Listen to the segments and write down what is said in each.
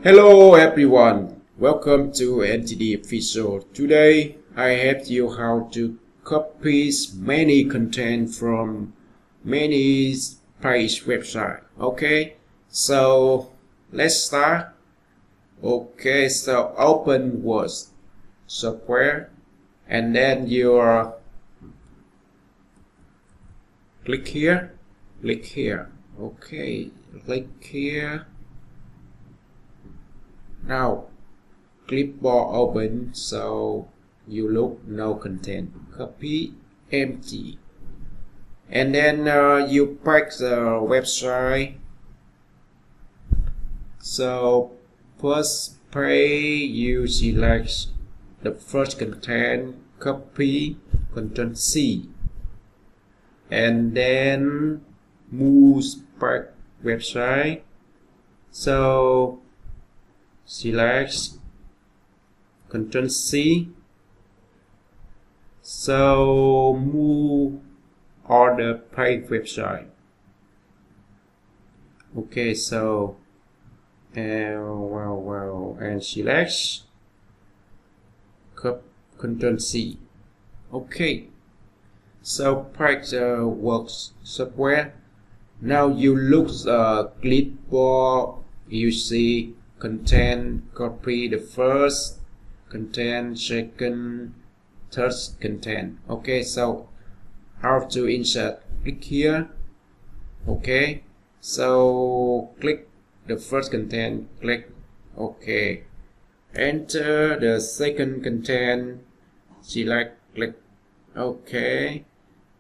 Hello everyone, welcome to NTD Official. Today I help you how to copy many content from many page website. Okay, so let's start. Okay, so open Word software and then you click here. Okay, click here. Now clipboard open, so you look no content, copy empty, and then you pick the website. So first page you select the first content, copy, Ctrl C, and then move back website. So select Ctrl C, so move on the page website. Okay, so and select Ctrl C. Okay, so pick the works software. Now you look clipboard, you see content, copy the first content, second, third content. Okay, so how to insert? Click here. Okay, so click the first content, click OK, enter the second content, select, click OK.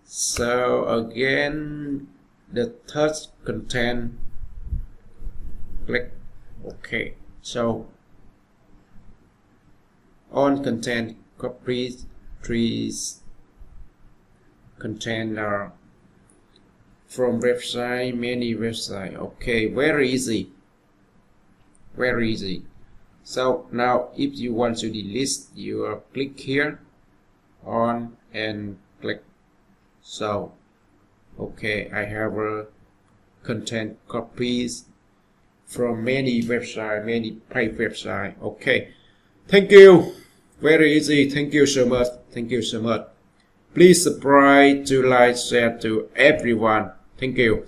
So again the third content, click OK. So on content, copy trees content are from website, many website. Okay, very easy. So now if you want to delete, you click here on and click. So okay, I have content copies from many website, many page website. Okay, thank you, very easy. Thank you so much. Please subscribe to like, share to everyone. Thank you.